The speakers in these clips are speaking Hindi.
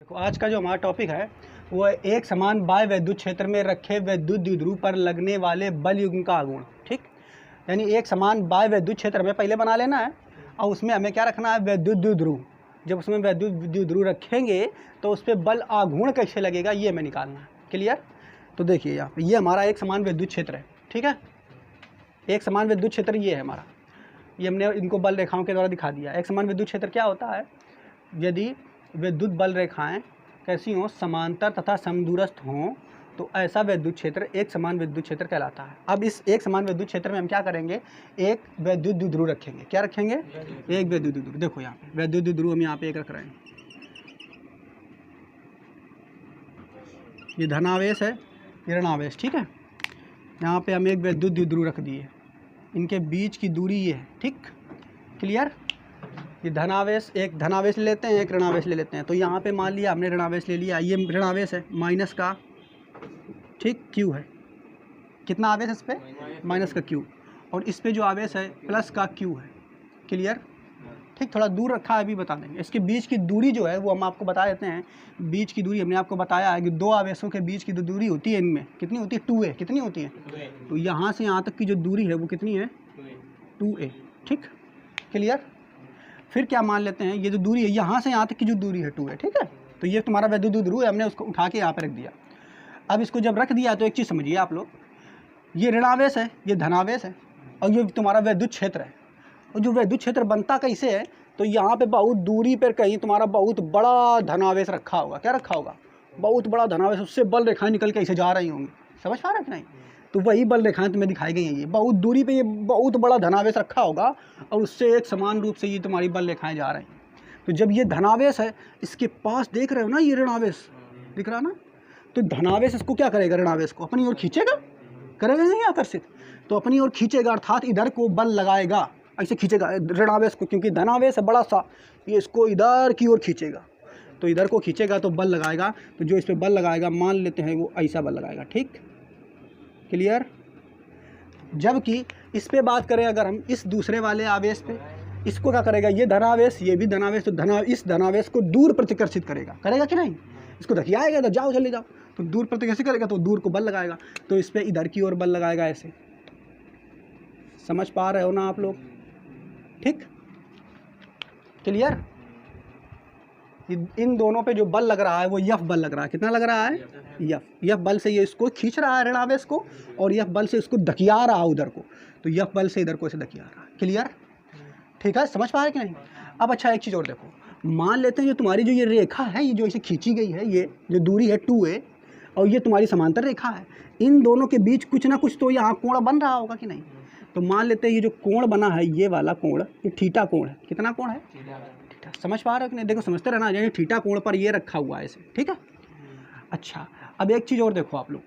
देखो आज का जो हमारा टॉपिक है वो है एक समान बाह्य वैद्युत क्षेत्र में रखे वैद्युत द्विध्रुव पर लगने वाले बल युग्म का आघूर्ण। ठीक, यानी एक समान बाह्य वैद्युत क्षेत्र हमें पहले बना लेना है और उसमें हमें क्या रखना है, वैद्युत द्विध्रुव। जब उसमें वैद्युत द्विध्रुव रखेंगे तो उस पर बल आघूर्ण कैसे लगेगा ये हमें निकालना है। क्लियर? तो देखिए यहाँ पे ये हमारा एक समान वैद्युत क्षेत्र है। ठीक है, एक समान वैद्युत क्षेत्र ये है हमारा, ये हमने इनको बल रेखाओं के द्वारा दिखा दिया। एक समान विद्युत क्षेत्र क्या होता है? यदि विद्युत बल रेखाएं कैसी हों, समांतर तथा समदूरस्थ हों, तो ऐसा विद्युत क्षेत्र एक समान विद्युत क्षेत्र कहलाता है। अब इस एक समान विद्युत क्षेत्र में हम क्या करेंगे, एक वैद्युत द्विध्रुव रखेंगे। क्या रखेंगे? एक वैद्युत द्विध्रुव। देखो यहाँ पे वैद्युत द्विध्रुव हम यहाँ पे एक रख रहे हैं, ये धनावेश है, ये ऋणावेश। ठीक है, यहाँ पे हम एक वैद्युत द्विध्रुव रख दिए, इनके बीच की दूरी ये है। ठीक, क्लियर? ये धनावेश, एक धनावेश ले लेते हैं, एक ऋणावेश ले लेते हैं। तो यहाँ पे मान लिया हमने ऋणावेश ले लिया, ये ऋणावेश है माइनस का, ठीक, क्यू है। कितना आवेश है इस पर? माइनस का क्यू। और इस पे जो आवेश है प्लस का क्यू है। क्लियर? ठीक, थोड़ा दूर रखा है, अभी बता देंगे। इसके बीच की दूरी जो है वो हम आपको बता देते हैं। बीच की दूरी हमने आपको बताया है कि दो आवेशों के बीच की जो दूरी होती है इनमें कितनी होती है? 2a। कितनी होती है? तो यहाँ से यहाँ तक की जो दूरी है वो कितनी है? 2a। ठीक, क्लियर? फिर क्या मान लेते हैं, ये जो दूरी है यहाँ से यहाँ तक की जो दूरी है 2 है। ठीक है, तो ये तुम्हारा वैद्युत द्विध्रुव है, हमने उसको उठा के यहाँ पे रख दिया। अब इसको जब रख दिया तो एक चीज़ समझिए आप लोग, ये ऋणावेश है, ये धनावेश है, और ये तुम्हारा वैद्युत क्षेत्र है। और जो वैद्युत क्षेत्र बनता कैसे है, तो यहाँ पे बहुत दूरी पर कहीं तुम्हारा बहुत बड़ा धनावेश रखा होगा। क्या रखा होगा? बहुत बड़ा धनावेश, उससे बल रेखाएँ निकल के ऐसे जा रही होंगी। समझ पा रहे हैं कि नहीं? तो वही बल रेखाएं तुम्हें दिखाई गई हैं। ये बहुत दूरी पे ये बहुत बड़ा धनावेश रखा होगा और उससे एक समान रूप से ये तुम्हारी बल रेखाएं जा रही हैं। तो जब ये धनावेश है, इसके पास देख रहे हो ना, ये ऋणावेश दिख रहा ना, तो धनावेश इसको क्या करेगा? ऋणावेश को अपनी ओर खींचेगा, करेगा नहीं आकर्षित? तो अपनी ओर खींचेगा, अर्थात इधर को बल लगाएगा, ऐसे खींचेगा ऋणावेश को, क्योंकि धनावेश है बड़ा सा, ये इसको इधर की ओर खींचेगा। तो इधर को खींचेगा तो बल लगाएगा, तो जो इस पर बल लगाएगा मान लेते हैं वो ऐसा बल लगाएगा। ठीक, क्लियर? जबकि इस पे बात करें अगर हम, इस दूसरे वाले आवेश पे, इसको क्या करेगा? ये धनावेश, ये भी धनावेश, तो इस धनावेश को दूर प्रतिकर्षित करेगा। करेगा कि नहीं? इसको धकियाएगा, तो जाओ चले जाओ, तो दूर प्रतिकर्षित करेगा, तो दूर को बल लगाएगा, तो इस पे इधर की ओर बल लगाएगा ऐसे। समझ पा रहे हो ना आप लोग? ठीक, क्लियर? इन दोनों पे जो बल लग रहा है वो यफ बल लग रहा है। कितना लग रहा है? यफ बल से ये इसको खींच रहा है ऋणावेश को, और यफ बल से इसको धकिया रहा है उधर को, तो यफ बल से इधर को इसे धकिया रहा है। क्लियर? ठीक है, समझ पा रहे कि नहीं? अब अच्छा एक चीज़ और देखो, मान लेते हैं जो तुम्हारी जो ये रेखा है, ये जो इसे खींची गई है, ये जो दूरी है 2a, और ये तुम्हारी समांतर रेखा है, इन दोनों के बीच कुछ ना कुछ तो यहाँ कोण बन रहा होगा कि नहीं? तो मान लेते हैं ये जो कोण बना है, ये वाला कोण, ये थीटा कोण है। कितना कोण है? थीटा। समझ पा रहे हो कि नहीं? देखो समझते रहना, यानी थीटा कोण पर ये रखा हुआ है इसे। ठीक है, अच्छा अब एक चीज़ और देखो आप लोग,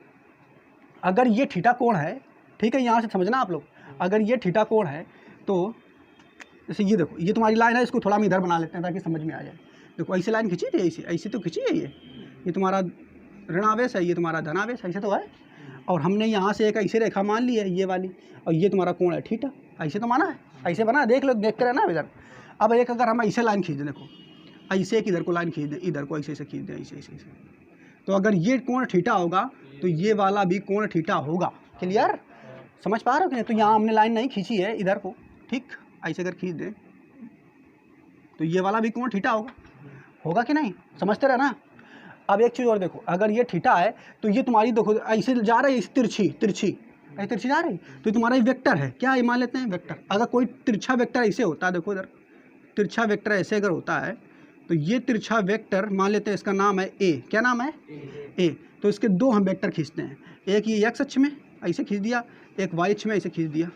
अगर ये थीटा कोण है, ठीक है, यहाँ से समझना आप लोग, अगर ये थीटा कोण है तो जैसे ये देखो, ये तुम्हारी लाइन है, इसको थोड़ा हम इधर बना लेते हैं ताकि समझ में आ जाए। देखो ऐसे लाइन खींची थी, ऐसे ऐसे तो खींची है, ये तुम्हारा ऋणावेश है, ये तुम्हारा धनावेश, ऐसे तो है। और हमने यहाँ से एक ऐसे रेखा मान ली है, ये वाली, और ये तुम्हारा कोण है थीटा, ऐसे तो माना है, ऐसे बना है, देख लो, देखते रहना इधर। अब एक अगर हम ऐसे लाइन खींच दें, देखो ऐसे एक इधर को लाइन खींच दें, इधर को ऐसे ऐसे खींच दें, ऐसे ऐसे ऐसे, तो अगर ये कोण थीटा होगा तो ये वाला भी कोण थीटा होगा। क्लियर? समझ पा रहे हो कि नहीं? तो यहाँ हमने लाइन नहीं खींची है इधर को, ठीक, ऐसे अगर खींच दें तो ये वाला भी कोण थीटा होगा। होगा कि नहीं? समझते रहना। अब एक चीज़ और देखो, अगर ये थीटा है तो ये तुम्हारी देखो ऐसे जा रही है, तिरछी तिरछी ऐसे तिरछी जा रही, तो तुम्हारा वेक्टर है। क्या ये मान लेते हैं? वेक्टर। अगर कोई तिरछा वेक्टर ऐसे होता है, देखो इधर तिरछा वेक्टर ऐसे अगर होता है, तो ये तिरछा वेक्टर मान लेते हैं, इसका नाम है ए। क्या नाम है? ए। तो इसके दो हम वेक्टर खींचते हैं, एक ये एक्स अक्ष में ऐसे खींच दिया, एक वाई अक्ष में ऐसे खींच दिया।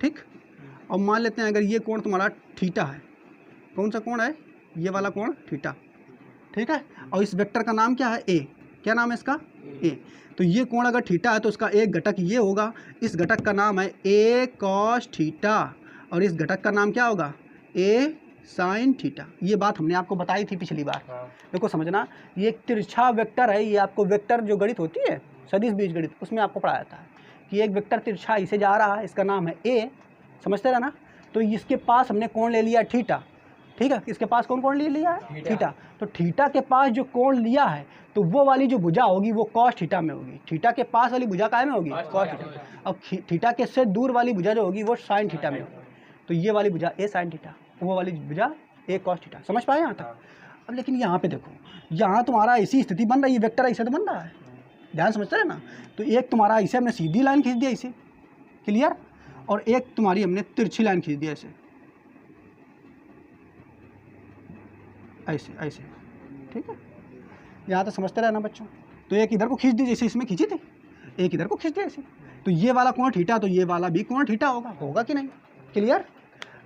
ठीक, और मान लेते हैं अगर ये कोण तुम्हारा थीटा है, कौन सा कोण है? ये वाला कोण थीटा। ठीक है, और इस वेक्टर का नाम क्या है? ए। क्या नाम है इसका? ए। तो ये कोण अगर थीटा है तो इसका एक घटक ये होगा, इस घटक का नाम है ए कॉस थीटा, और इस घटक का नाम क्या होगा? ए साइन थीटा। ये बात हमने आपको बताई थी पिछली बार। देखो समझना, ये एक तिरछा वेक्टर है, ये आपको वेक्टर जो गणित होती है, सदिश बीजगणित, उसमें आपको पढ़ाया जाता है कि एक वेक्टर तिरछा इसे जा रहा है, इसका नाम है ए। समझते रहना। तो इसके पास हमने कोण ले लिया थीटा, ठीक है, इसके पास कौन कोण लिया है, थीटा। तो थीटा के पास जो कोण लिया है तो वो वाली जो भुजा होगी वो कॉस थीटा में होगी। थीटा के पास वाली भुजा काय में होगी, कॉस थीटा। अब थीटा के से दूर वाली भुजा जो होगी वो साइन थीटा में होगी। तो ये वाली भुजा ए साइन थीटा, वो वाली भुजा ए कॉस थीटा। समझ पाए यहाँ तक? अब लेकिन यहाँ पे देखो, यहाँ तुम्हारा ऐसी स्थिति बन रही है, वेक्टर ऐसे तो बन रहा है, ध्यान समझते हैं ना। तो एक तुम्हारा इसे हमने सीधी लाइन खींच दिया इसे, क्लियर, और एक तुम्हारी हमने तिरछी लाइन खींच दिया ऐसे, ऐसे ऐसे, ठीक है। यहाँ तो समझते रहना बच्चों। तो एक इधर को खींच दी जैसे इसमें खींची थी, एक इधर को खींच दिया ऐसे। तो ये वाला कोण थीटा, तो ये वाला भी कोण थीटा होगा कि नहीं, क्लियर।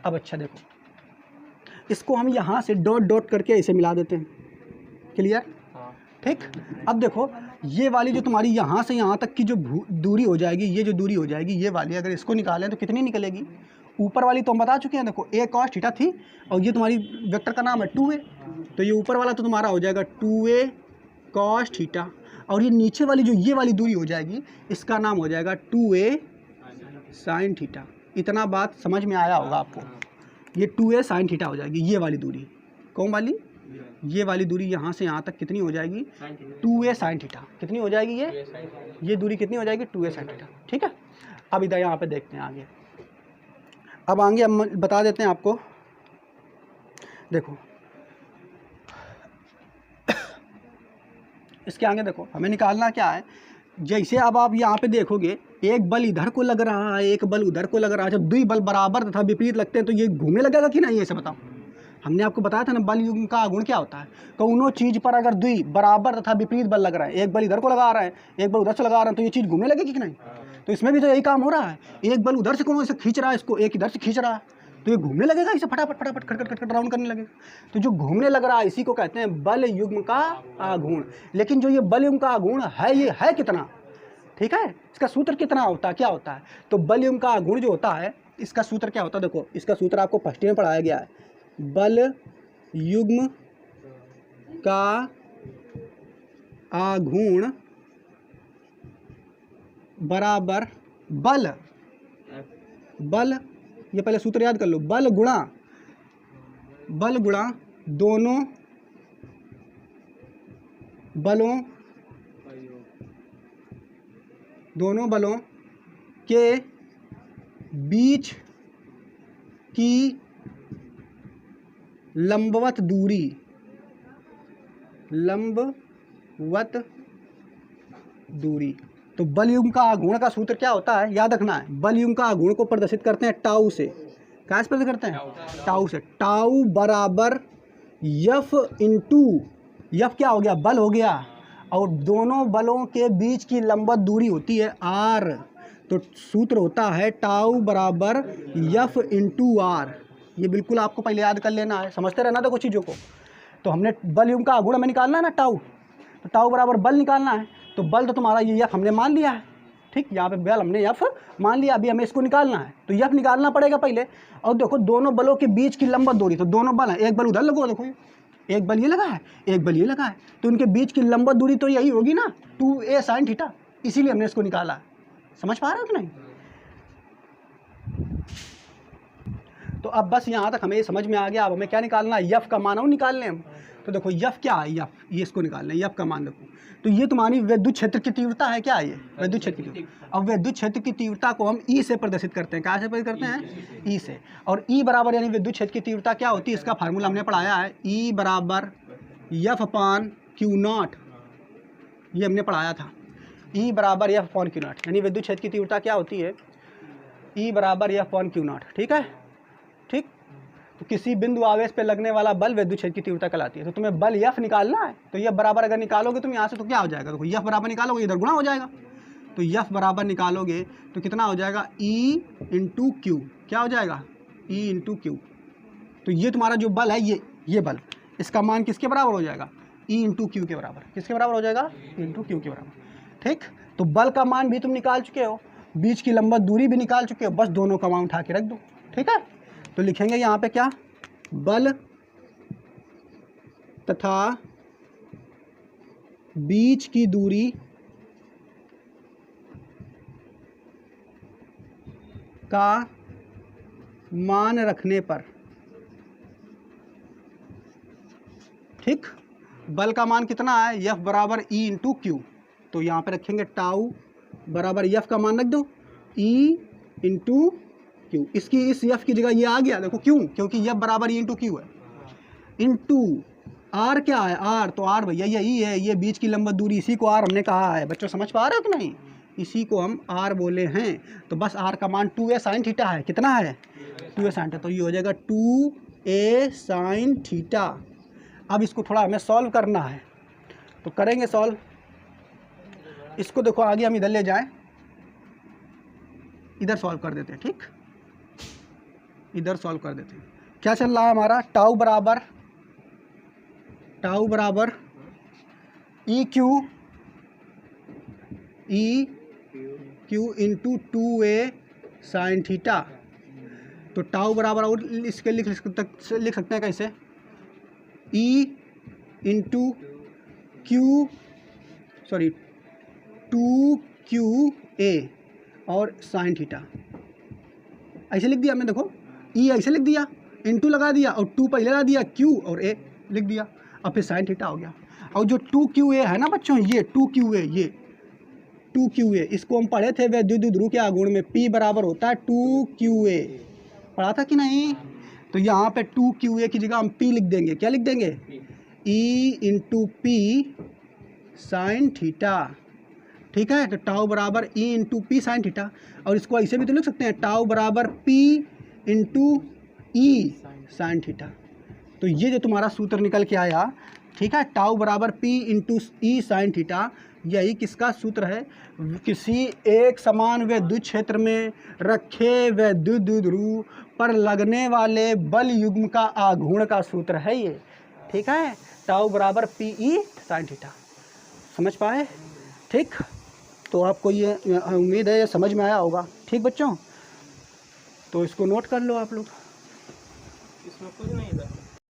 अब अच्छा देखो, इसको हम यहाँ से डॉट डॉट करके ऐसे मिला देते हैं, क्लियर, ठीक। अब देखो ये वाली जो तुम्हारी यहाँ से यहाँ तक की जो दूरी हो जाएगी, ये जो दूरी हो जाएगी ये वाली, अगर इसको निकालें तो कितनी निकलेगी, ऊपर वाली तो हम बता चुके हैं, देखो ए कॉस थीटा थी और ये तुम्हारी वेक्टर का नाम है 2a, तो ये ऊपर वाला तो तुम्हारा हो जाएगा 2a कॉस थीटा, और ये नीचे वाली जो ये वाली दूरी हो जाएगी इसका नाम हो जाएगा 2a साइन थीटा। इतना बात समझ में आया होगा आपको, ये 2a साइन थीटा हो जाएगी। ये वाली दूरी कौन वाली, ये वाली दूरी यहाँ से यहाँ तक कितनी हो जाएगी, 2a साइन थीटा। कितनी हो जाएगी ये दूरी कितनी हो जाएगी, 2a साइन थीटा, ठीक है। अब इधर यहाँ पे देखते हैं आगे, अब आगे हम बता देते हैं आपको, देखो इसके आगे देखो हमें निकालना क्या है। जैसे अब आप यहाँ पे देखोगे एक बल इधर को लग रहा है, एक बल उधर को लग रहा है, जब दो बल बराबर तथा विपरीत लगते हैं तो ये घूमने लगेगा कि नहीं, ऐसे बताओ। हमने आपको बताया था ना बल युग्म का गुण क्या होता है, कौनो चीज़ पर अगर दुई बराबर तथा विपरीत बल लग रहा है, एक बल इधर को लगा रहा है एक बल उधर से लगा रहा है, तो ये चीज़ घूमने लगेगी कि नहीं। तो इसमें भी तो यही काम हो रहा है, एक बल उधर से कौन से खींच रहा है इसको, एक इधर से खींच रहा है, तो ये घूमने लगेगा, इसे फटाफट फटाफट खट खट खट राउंड करने लगेगा। तो जो घूमने लग रहा है इसी को कहते हैं बल युग्म का आघूर्ण। लेकिन जो ये बल युग्म का आघूर्ण है ये है कितना, ठीक है, इसका सूत्र कितना होता है, क्या होता है। तो बल युग्म का आघूर्ण जो होता है इसका सूत्र क्या होता है, देखो इसका सूत्र आपको फर्स्ट में पढ़ाया गया है, बल युग्म का आघूर्ण बराबर बल, ये पहले सूत्र याद कर लो, बल गुणा दोनों बलों के बीच की लंबवत दूरी। तो बल युग्म का आघूर्ण का सूत्र क्या होता है, याद रखना है। बल युग्म का आघूर्ण को प्रदर्शित करते हैं टाउ से, क्या प्रदर्शित करते हैं, टाउ से। टाउ बराबर यफ इंटू, यफ क्या हो गया, बल हो गया, और दोनों बलों के बीच की लंबवत दूरी होती है आर। तो सूत्र होता है टाउ बराबर यफ इंटू आर। ये बिल्कुल आपको पहले याद कर लेना है, समझते रहना था कुछ चीज़ों को। तो हमने बल युग्म का आघूर्ण हमें निकालना है ना टाउ, तो टाउ बराबर बल निकालना है। तो बल तो तुम्हारा ये यफ हमने मान लिया है, ठीक, यहाँ पे बल हमने यफ मान लिया, अभी हमें इसको निकालना है। तो यफ निकालना पड़ेगा पहले। और देखो दोनों बलों के बीच की लंबवत दूरी, तो दोनों बल हैं, एक बल उधर लगो, देखो एक बल ये लगा है एक बल ये लगा है, तो उनके बीच की लंबवत दूरी तो यही होगी ना, 2a साइन थीटा, इसीलिए हमने इसको निकाला। समझ पा रहे हो कि नहीं। तो अब बस यहाँ तक हमें ये समझ में आ गया। अब हमें क्या निकालना है, यफ का मान हम निकालने हम। तो देखो यफ क्या है, यफ, ये इसको निकालना है, यफ का मान देखो। तो ये तुम्हारी विद्युत क्षेत्र की तीव्रता है, क्या है ये विद्युत क्षेत्र की तीव्रता। अब विद्युत क्षेत्र की तीव्रता को हम ई से प्रदर्शित करते हैं, कहाँ से प्रदर्शित करते हैं, ई से। और ई बराबर यानी विद्युत क्षेत्र की तीव्रता क्या होती है, इसका फार्मूला हमने पढ़ाया है, ई बराबर यफ अपान क्यू नॉट, ये हमने पढ़ाया था। ई बराबर यफ अपान क्यू नॉट, यानी विद्युत क्षेत्र की तीव्रता क्या होती है, ई बराबर यफ अपान क्यू नॉट, ठीक है, ठीक। तो किसी बिंदु आवेश पे लगने वाला बल विद्युत क्षेत्र की तीव्रता कहलाती है। तो तुम्हें बल यफ निकालना है, तो यफ बराबर अगर निकालोगे तुम यहाँ से तो क्या हो जाएगा, देखो यफ बराबर निकालोगे इधर गुणा हो जाएगा, तो यफ बराबर निकालोगे तो कितना हो जाएगा, ई इंटू क्यू, क्या हो जाएगा, ई इंटू क्यू। तो ये तुम्हारा जो बल है ये बल, इसका मान किसके बराबर हो जाएगा, ई इंटू क्यू के बराबर। किसके बराबर हो जाएगा, ई इंटू क्यू के बराबर, ठीक। तो बल का मान भी तुम निकाल चुके हो, बीच की लंबवत दूरी भी निकाल चुके हो, बस दोनों का मान उठा के रख दो, ठीक है। तो लिखेंगे यहाँ पे क्या, बल तथा बीच की दूरी का मान रखने पर ठीक। बल का मान कितना है, एफ बराबर ई इंटू क्यू। तो यहाँ पे रखेंगे टाउ बराबर एफ का मान रख दो ई इंटू क्यू। इसकी इस एफ की जगह ये आ गया, देखो क्यों, क्योंकि एफ बराबर ई इंटू क्यू है। इंटू आर क्या है, आर तो आर भैया यही है, ये बीच की लंबत दूरी, इसी को आर हमने कहा है। बच्चों समझ पा रहे हो कि नहीं, इसी को हम आर बोले हैं। तो बस आर का मान 2a साइन थीटा है। कितना है, 2a साइन थीटा। तो ये हो जाएगा 2a साइन थीटा। अब इसको थोड़ा हमें सॉल्व करना है, तो करेंगे सॉल्व। इसको देखो आगे हम इधर ले जाएं, इधर सॉल्व कर देते हैं। ठीक, इधर सॉल्व कर देते हैं। क्या चल रहा है हमारा, टाउ बराबर E Q into 2a sine theta. तो टाउ बराबर, और इसके लिख सकते हैं कैसे, E into Q, sorry 2QA और साइन थीटा। ऐसे लिख दिया हमने, देखो ई ऐसे लिख दिया, इंटू लगा दिया और 2 पहले लगा दिया, क्यू और ए लिख दिया, अब फिर साइन थीटा हो गया। और जो 2QA है ना बच्चों, ये 2QA, ये 2QA, इसको हम पढ़े थे विद्युत ध्रुव के आघूर्ण में, P बराबर होता है 2QA, पढ़ा था कि नहीं। तो यहाँ पे 2QA की जगह हम P लिख देंगे। क्या लिख देंगे, E into P sine theta. ठीक है, तो टाउ बराबर E into P sine theta. और इसको ऐसे भी तो लिख सकते हैं, टाउ बराबर P into E sine theta. तो ये जो तुम्हारा सूत्र निकल के आया, ठीक है, टाउ बराबर P into E sine theta, यही किसका सूत्र है, किसी एक समान विद्युत क्षेत्र में रखे विद्युत ध्रुव पर लगने वाले बल युग्म का आघूर्ण का सूत्र है ये। ठीक है, टाउ बराबर PE साइन थीटा। समझ पाए, ठीक। तो आपको ये उम्मीद है ये समझ में आया होगा। ठीक बच्चों, तो इसको नोट कर लो आप लोग। इसमें कुछ नहीं था।